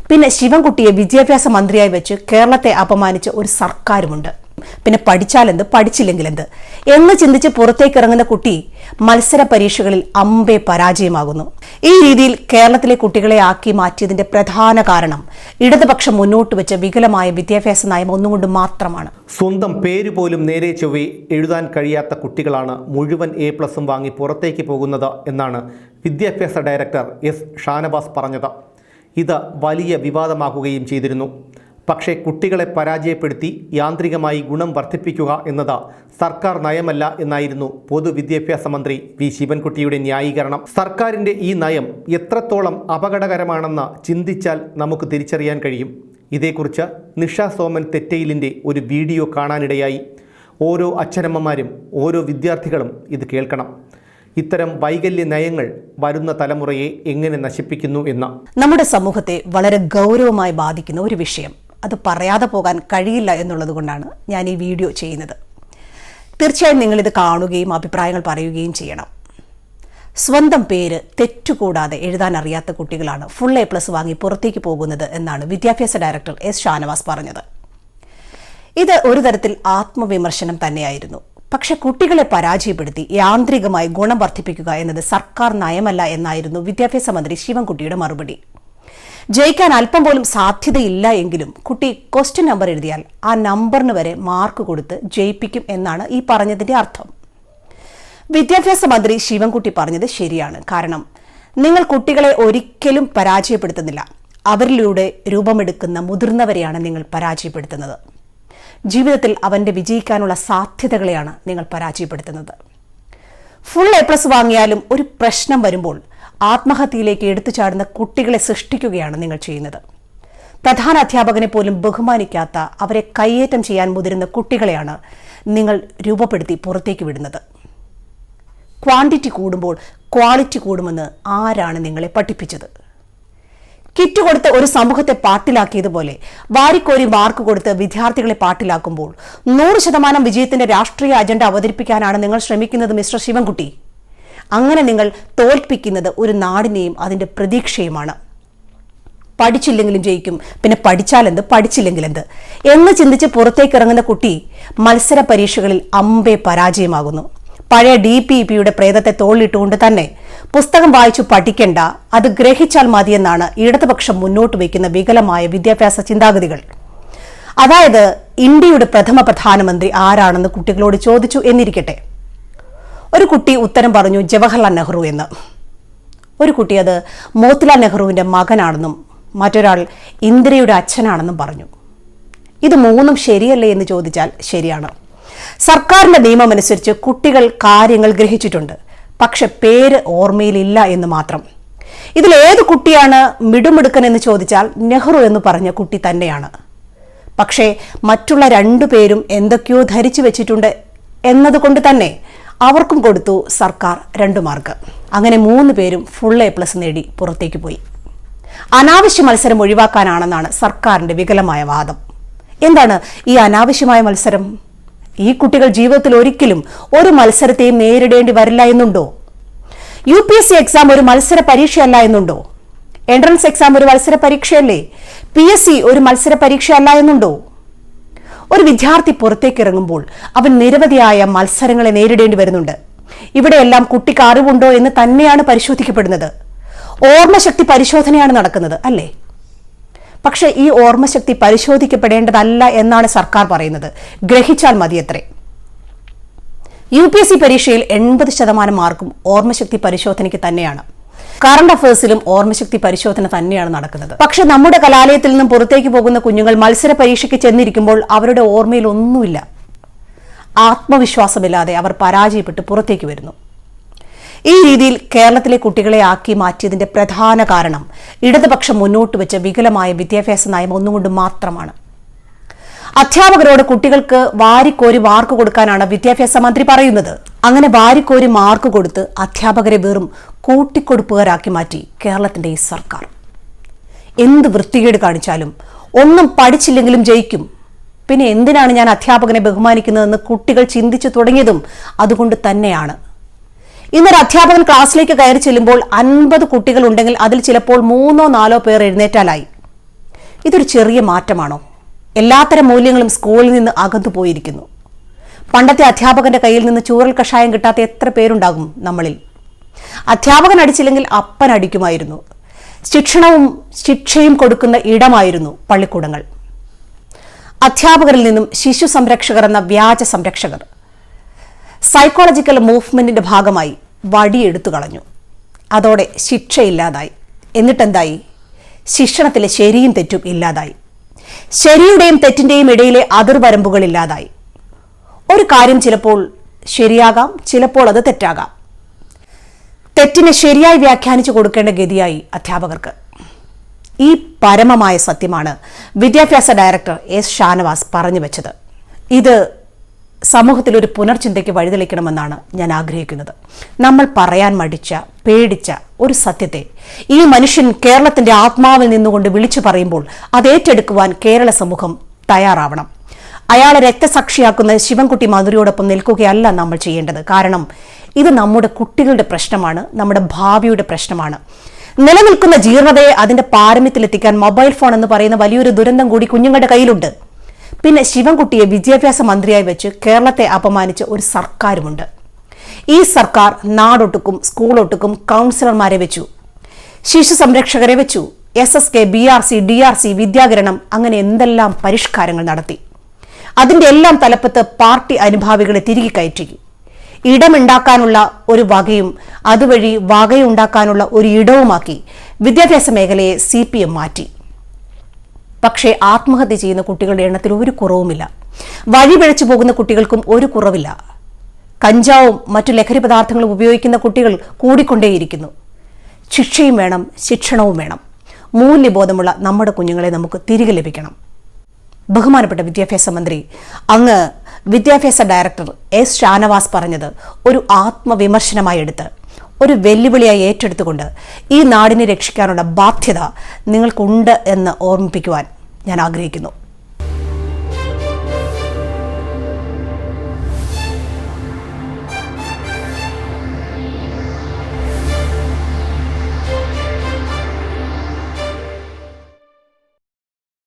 പിന്നെ ശിവൻകുട്ടിയെ വിദ്യാഭ്യാസ മന്ത്രിയായി വെച്ച് കേരളത്തെ അപമാനിച്ച ഒരു സർക്കാരുമുണ്ട്. പിന്നെ പഠിച്ചാലെന്ത് പഠിച്ചില്ലെങ്കിലെന്ത് എന്ന് ചിന്തിച്ച് പുറത്തേക്ക് ഇറങ്ങുന്ന കുട്ടി മത്സര പരീക്ഷകളിൽ അമ്പേ പരാജയമാകുന്നു. ഈ രീതിയിൽ കേരളത്തിലെ കുട്ടികളെ ആക്കി മാറ്റിയതിന്റെ പ്രധാന കാരണം ഇടതുപക്ഷം മുന്നോട്ട് വെച്ച വികലമായ വിദ്യാഭ്യാസ നയം ഒന്നുകൊണ്ട് മാത്രമാണ്. സ്വന്തം പേര് പോലും നേരെ ചൊവ്വേ എഴുതാൻ കഴിയാത്ത കുട്ടികളാണ് മുഴുവൻ A+ വാങ്ങി പുറത്തേക്ക് പോകുന്നത് എന്നാണ് വിദ്യാഭ്യാസ ഡയറക്ടർ എസ് ഷാനവാസ് പറഞ്ഞത്. ഇത് വലിയ വിവാദമാക്കുകയും ചെയ്തിരുന്നു. പക്ഷേ കുട്ടികളെ പരാജയപ്പെടുത്തി യാന്ത്രികമായി ഗുണം വർദ്ധിപ്പിക്കുക എന്നത് സർക്കാർ നയമല്ല എന്നായിരുന്നു പൊതുവിദ്യാഭ്യാസ മന്ത്രി വി ശിവൻകുട്ടിയുടെ ന്യായീകരണം. സർക്കാരിൻ്റെ ഈ നയം എത്രത്തോളം അപകടകരമാണെന്ന് ചിന്തിച്ചാൽ നമുക്ക് തിരിച്ചറിയാൻ കഴിയും. ഇതേക്കുറിച്ച് നിഷ സോമൻ തെറ്റയിലിൻ്റെ ഒരു വീഡിയോ കാണാനിടയായി. ഓരോ അച്ഛനമ്മമാരും ഓരോ വിദ്യാർത്ഥികളും ഇത് കേൾക്കണം. ഇത്തരം വൈകല്യ നയങ്ങൾ വരുന്ന തലമുറയെ എങ്ങനെ നശിപ്പിക്കുന്നു എന്ന്. നമ്മുടെ സമൂഹത്തെ വളരെ ഗൗരവമായി ബാധിക്കുന്ന ഒരു വിഷയം, അത് പറയാതെ പോകാൻ കഴിയില്ല എന്നുള്ളത് കൊണ്ടാണ് ഞാൻ ഈ വീഡിയോ ചെയ്യുന്നത്. തീർച്ചയായും നിങ്ങളിത് കാണുകയും അഭിപ്രായങ്ങൾ പറയുകയും ചെയ്യണം. സ്വന്തം പേര് തെറ്റുകൂടാതെ എഴുതാൻ അറിയാത്ത കുട്ടികളാണ് ഫുൾ A+ വാങ്ങി പുറത്തേക്ക് പോകുന്നത് എന്നാണ് വിദ്യാഭ്യാസ ഡയറക്ടർ എസ് ഷാനവാസ് പറഞ്ഞത്. ഇത് ഒരു തരത്തിൽ ആത്മവിമർശനം തന്നെയായിരുന്നു. പക്ഷെ കുട്ടികളെ പരാജയപ്പെടുത്തി യാന്ത്രികമായി ഗുണം വർദ്ധിപ്പിക്കുക എന്നത് സർക്കാർ നയമല്ല എന്നായിരുന്നു വിദ്യാഭ്യാസ മന്ത്രി ശിവൻകുട്ടിയുടെ മറുപടി. ജയിക്കാൻ അല്പം പോലും സാധ്യതയില്ല എങ്കിലും കുട്ടി ക്വസ്റ്റ്യൻ നമ്പർ എഴുതിയാൽ ആ നമ്പറിന് വരെ മാർക്ക് കൊടുത്ത് ജയിപ്പിക്കും എന്നാണ് ഈ പറഞ്ഞതിന്റെ അർത്ഥം. വിദ്യാഭ്യാസ മന്ത്രി ശിവൻകുട്ടി പറഞ്ഞത് ശരിയാണ്. കാരണം നിങ്ങൾ കുട്ടികളെ ഒരിക്കലും പരാജയപ്പെടുത്തുന്നില്ല, അവരിലൂടെ രൂപമെടുക്കുന്ന മുതിർന്നവരെയാണ് നിങ്ങൾ പരാജയപ്പെടുത്തുന്നത്. ജീവിതത്തിൽ അവന്റെ വിജയിക്കാനുള്ള സാധ്യതകളെയാണ് നിങ്ങൾ പരാജയപ്പെടുത്തുന്നത്. ഫുൾ A+ വാങ്ങിയാലും ഒരു പ്രശ്നം വരുമ്പോൾ ആത്മഹത്യയിലേക്ക് എടുത്തു ചാടുന്ന കുട്ടികളെ സൃഷ്ടിക്കുകയാണ് നിങ്ങൾ ചെയ്യുന്നത്. പ്രധാന അധ്യാപകനെ പോലും ബഹുമാനിക്കാത്ത, അവരെ കയ്യേറ്റം ചെയ്യാൻ മുതിരുന്ന കുട്ടികളെയാണ് നിങ്ങൾ രൂപപ്പെടുത്തി പുറത്തേക്ക് വിടുന്നത്. ക്വാണ്ടിറ്റി കൂടുമ്പോൾ ക്വാളിറ്റി കൂടുമെന്ന് ആരാണ് നിങ്ങളെ പഠിപ്പിച്ചത്? കിറ്റ് കൊടുത്ത് ഒരു സമൂഹത്തെ പാട്ടിലാക്കിയതുപോലെ വാരിക്കോരി മാർക്ക് കൊടുത്ത് വിദ്യാർത്ഥികളെ പാട്ടിലാക്കുമ്പോൾ 100% വിജയത്തിന്റെ രാഷ്ട്രീയ അജണ്ട അവതരിപ്പിക്കാനാണ് നിങ്ങൾ ശ്രമിക്കുന്നത് മിസ്റ്റർ ശിവൻകുട്ടി. അങ്ങനെ നിങ്ങൾ തോൽപ്പിക്കുന്നത് ഒരു നാടിനെയും അതിന്റെ പ്രതീക്ഷയുമാണ്. പഠിച്ചില്ലെങ്കിലും ജയിക്കും, പിന്നെ പഠിച്ചാലെന്ത് പഠിച്ചില്ലെങ്കിലെന്ത് എന്ന് ചിന്തിച്ച് പുറത്തേക്ക് ഇറങ്ങുന്ന കുട്ടി മത്സര പരീക്ഷകളിൽ അമ്പേ പരാജയമാകുന്നു. പഴയ DPEPയുടെ പ്രേതത്തെ തോളിട്ടുകൊണ്ട് തന്നെ പുസ്തകം വായിച്ചു പഠിക്കേണ്ട, അത് ഗ്രഹിച്ചാൽ മതിയെന്നാണ് ഇടതുപക്ഷം മുന്നോട്ട് വയ്ക്കുന്ന വികലമായ വിദ്യാഭ്യാസ ചിന്താഗതികൾ. അതായത് ഇന്ത്യയുടെ പ്രഥമ പ്രധാനമന്ത്രി ആരാണെന്ന് കുട്ടികളോട് ചോദിച്ചു എന്നിരിക്കട്ടെ. ഒരു കുട്ടി ഉത്തരം പറഞ്ഞു ജവഹർലാൽ നെഹ്റു എന്ന്. ഒരു കുട്ടി അത് മോത്തിലാൽ നെഹ്റുവിന്റെ മകനാണെന്നും മറ്റൊരാൾ ഇന്ദിരയുടെ അച്ഛനാണെന്നും പറഞ്ഞു. ഇത് മൂന്നും ശരിയല്ലേ എന്ന് ചോദിച്ചാൽ ശരിയാണ്. സർക്കാരിന്റെ നിയമമനുസരിച്ച് കുട്ടികൾ കാര്യങ്ങൾ ഗ്രഹിച്ചിട്ടുണ്ട്, പക്ഷെ പേര് ഓർമ്മയിലില്ല എന്ന് മാത്രം. ഇതിലേത് കുട്ടിയാണ് മിടുമിടുക്കൻ എന്ന് ചോദിച്ചാൽ നെഹ്റു എന്ന് പറഞ്ഞ കുട്ടി തന്നെയാണ്. പക്ഷേ മറ്റുള്ള 2 പേരും എന്തൊക്കെയോ ധരിച്ചു വെച്ചിട്ടുണ്ട് എന്നതുകൊണ്ട് തന്നെ അവർക്കും കൊടുത്തു സർക്കാർ 2 മാർക്ക്. അങ്ങനെ 3 പേരും ഫുൾ A+ നേടി പുറത്തേക്ക് പോയി. അനാവശ്യ മത്സരം ഒഴിവാക്കാനാണെന്നാണ് സർക്കാരിന്റെ വികലമായ വാദം. എന്താണ് ഈ അനാവശ്യമായ മത്സരം? ഈ കുട്ടികൾ ജീവിതത്തിൽ ഒരിക്കലും ഒരു മത്സരത്തെയും നേരിടേണ്ടി വരില്ല എന്നുണ്ടോ? UPSC എക്സാം ഒരു മത്സര പരീക്ഷയല്ല എന്നുണ്ടോ? എൻട്രൻസ് എക്സാം ഒരു മത്സര പരീക്ഷയല്ലേ? PSC ഒരു മത്സര പരീക്ഷയല്ല എന്നുണ്ടോ? ഒരു വിദ്യാർത്ഥി പുറത്തേക്ക് ഇറങ്ങുമ്പോൾ അവൻ നിരവധിയായ മത്സരങ്ങളെ നേരിടേണ്ടി വരുന്നുണ്ട്. ഇവിടെയെല്ലാം കുട്ടിക്ക് അറിവുണ്ടോ എന്ന് തന്നെയാണ് പരിശോധിക്കപ്പെടുന്നത്. ഓർമ്മശക്തി പരിശോധനയാണ് നടക്കുന്നത്, അല്ലേ? പക്ഷെ ഈ ഓർമ്മശക്തി പരിശോധിക്കപ്പെടേണ്ടതല്ല എന്നാണ് സർക്കാർ പറയുന്നത്. ഗ്രഹിച്ചാൽ മതിയത്രേ. UPSC പരീക്ഷയിൽ 80% മാർക്കും ഓർമ്മശക്തി പരിശോധനയ്ക്ക് തന്നെയാണ്. കറണ്ട് അഫയേഴ്സിലും ഓർമ്മശക്തി പരിശോധന തന്നെയാണ് നടക്കുന്നത്. പക്ഷെ നമ്മുടെ കലാലയത്തിൽ നിന്നും പുറത്തേക്ക് പോകുന്ന കുഞ്ഞുങ്ങൾ മത്സര പരീക്ഷയ്ക്ക് ചെന്നിരിക്കുമ്പോൾ അവരുടെ ഓർമ്മയിൽ ഒന്നുമില്ല. ആത്മവിശ്വാസമില്ലാതെ അവർ പരാജയപ്പെട്ട് പുറത്തേക്ക് വരുന്നു. ഈ രീതിയിൽ കേരളത്തിലെ കുട്ടികളെ ആക്കി മാറ്റിയതിന്റെ പ്രധാന കാരണം ഇടതുപക്ഷം മുന്നോട്ട് വെച്ച വികലമായ വിദ്യാഭ്യാസ നയം ഒന്നുകൊണ്ട് മാത്രമാണ്. അധ്യാപകരോട് കുട്ടികൾക്ക് വാരിക്കോരി മാർക്ക് കൊടുക്കാനാണ് വിദ്യാഭ്യാസ മന്ത്രി പറയുന്നത്. അങ്ങനെ വാരിക്കോരി മാർക്ക് കൊടുത്ത് അധ്യാപകരെ വെറും കൂട്ടിക്കൊടുപ്പുകാരാക്കി മാറ്റി കേരളത്തിന്റെ ഈ സർക്കാർ. എന്ത് വൃത്തികേട് കാണിച്ചാലും ഒന്നും പഠിച്ചില്ലെങ്കിലും ജയിക്കും, പിന്നെ എന്തിനാണ് ഞാൻ അധ്യാപകനെ ബഹുമാനിക്കുന്നതെന്ന് കുട്ടികൾ ചിന്തിച്ചു തുടങ്ങിയതും അതുകൊണ്ട് തന്നെയാണ്. ഇന്നൊരു അധ്യാപകൻ ക്ലാസ്സിലേക്ക് കയറി ചെല്ലുമ്പോൾ 50 കുട്ടികൾ ഉണ്ടെങ്കിൽ അതിൽ ചിലപ്പോൾ 3-4 പേർ എഴുന്നേറ്റാലായി. ഇതൊരു ചെറിയ മാറ്റമാണോ? എല്ലാത്തരം മൂല്യങ്ങളും സ്കൂളിൽ നിന്ന് അകന്നു പോയിരിക്കുന്നു. പണ്ടത്തെ അധ്യാപകന്റെ കയ്യിൽ നിന്ന് ചൂരൽ കഷായം കിട്ടാത്ത എത്ര പേരുണ്ടാകും നമ്മളിൽ? അധ്യാപകൻ അടിച്ചില്ലെങ്കിൽ അപ്പൻ അടിക്കുമായിരുന്നു. ശിക്ഷയും കൊടുക്കുന്ന ഇടമായിരുന്നു പള്ളിക്കൂടങ്ങൾ. അധ്യാപകരിൽ നിന്നും ശിശു സംരക്ഷകർ എന്ന വ്യാജ സംരക്ഷകർ സൈക്കോളജിക്കൽ മൂവ്മെന്റിന്റെ ഭാഗമായി വടിയെടുത്തു കളഞ്ഞു. അതോടെ ശിക്ഷയില്ലാതായി. എന്നിട്ടെന്തായി? ശിക്ഷണത്തിലെ ശരിയും തെറ്റും ഇല്ലാതായി. ശരിയുടെയും തെറ്റിന്റെയും ഇടയിലെ അതിർവരമ്പുകൾ ഇല്ലാതായി. ഒരു കാര്യം ചിലപ്പോൾ ശരിയാകാം, ചിലപ്പോൾ അത് തെറ്റാകാം. തെറ്റിനെ ശരിയായി വ്യാഖ്യാനിച്ചു കൊടുക്കേണ്ട ഗതിയായി അധ്യാപകർക്ക്. ഈ പരമമായ സത്യമാണ് വിദ്യാഭ്യാസ ഡയറക്ടർ എസ് ഷാനവാസ് പറഞ്ഞു വെച്ചത്. ഇത് സമൂഹത്തിൽ ഒരു പുനർചിന്തയ്ക്ക് വഴിതെളിക്കണമെന്നാണ് ഞാൻ ആഗ്രഹിക്കുന്നത്. നമ്മൾ പറയാൻ മടിച്ച, പേടിച്ച ഒരു സത്യത്തെ ഈ മനുഷ്യൻ കേരളത്തിന്റെ ആത്മാവിൽ നിന്നുകൊണ്ട് വിളിച്ചു പറയുമ്പോൾ അത് ഏറ്റെടുക്കുവാൻ കേരള സമൂഹം തയ്യാറാവണം. അയാളെ രക്തസാക്ഷിയാക്കുന്ന ശിവൻകുട്ടി മാധുരിയോടൊപ്പം നിൽക്കുകയല്ല നമ്മൾ ചെയ്യേണ്ടത്. കാരണം ഇത് നമ്മുടെ കുട്ടികളുടെ പ്രശ്നമാണ്, നമ്മുടെ ഭാവിയുടെ പ്രശ്നമാണ്. നിലനിൽക്കുന്ന ജീർണതയെ അതിന്റെ പാരമ്യത്തിലെത്തിക്കാൻ മൊബൈൽ ഫോൺ എന്ന് പറയുന്ന വലിയൊരു ദുരന്തം കൂടി കുഞ്ഞുങ്ങളുടെ കയ്യിലുണ്ട്. പിന്നെ ശിവൻകുട്ടിയെ വിദ്യാഭ്യാസ മന്ത്രിയായി വെച്ച് കേരളത്തെ അപമാനിച്ച ഒരു സർക്കാരുമുണ്ട്. ഈ സർക്കാർ നാടൊട്ടുക്കും സ്കൂളൊട്ടുക്കും കൗൺസിലർമാരെ വെച്ചു, ശിശു സംരക്ഷകരെ വെച്ചു, SSK, BRC, DRC, വിദ്യാകിരണം, അങ്ങനെ എന്തെല്ലാം പരിഷ്കാരങ്ങൾ നടത്തി. അതിന്റെ എല്ലാം തലപ്പത്ത് പാർട്ടി അനുഭാവികളെ തിരികെ കയറ്റി ഇടമുണ്ടാക്കാനുള്ള ഒരു വകയും അതുവഴി വകയുണ്ടാക്കാനുള്ള ഒരു ഇടവുമാക്കി വിദ്യാഭ്യാസ മേഖലയെ CPM മാറ്റി. പക്ഷേ ആത്മഹത്യ ചെയ്യുന്ന കുട്ടികളുടെ എണ്ണത്തിൽ ഒരു കുറവുമില്ല. വഴിപിഴച്ചു പോകുന്ന കുട്ടികൾക്കും ഒരു കുറവില്ല. കഞ്ചാവും മറ്റു ലഹരി പദാർത്ഥങ്ങളും ഉപയോഗിക്കുന്ന കുട്ടികൾ കൂടിക്കൊണ്ടേയിരിക്കുന്നു. ശിക്ഷയും വേണം, ശിക്ഷണവും വേണം. മൂല്യബോധമുള്ള നമ്മുടെ കുഞ്ഞുങ്ങളെ നമുക്ക് തിരികെ ലഭിക്കണം. ബഹുമാനപ്പെട്ട വിദ്യാഭ്യാസ മന്ത്രി, അങ്ങ് വിദ്യാഭ്യാസ ഡയറക്ടർ എസ് ഷാനവാസ് പറഞ്ഞത് ഒരു ആത്മവിമർശനമായി എടുത്ത്, ഒരു വെല്ലുവിളിയായി ഏറ്റെടുത്തുകൊണ്ട് ഈ നാടിനെ രക്ഷിക്കാനുള്ള ബാധ്യത നിങ്ങൾക്കുണ്ട് എന്ന് ഓർമ്മിപ്പിക്കുവാൻ ഞാൻ ആഗ്രഹിക്കുന്നു.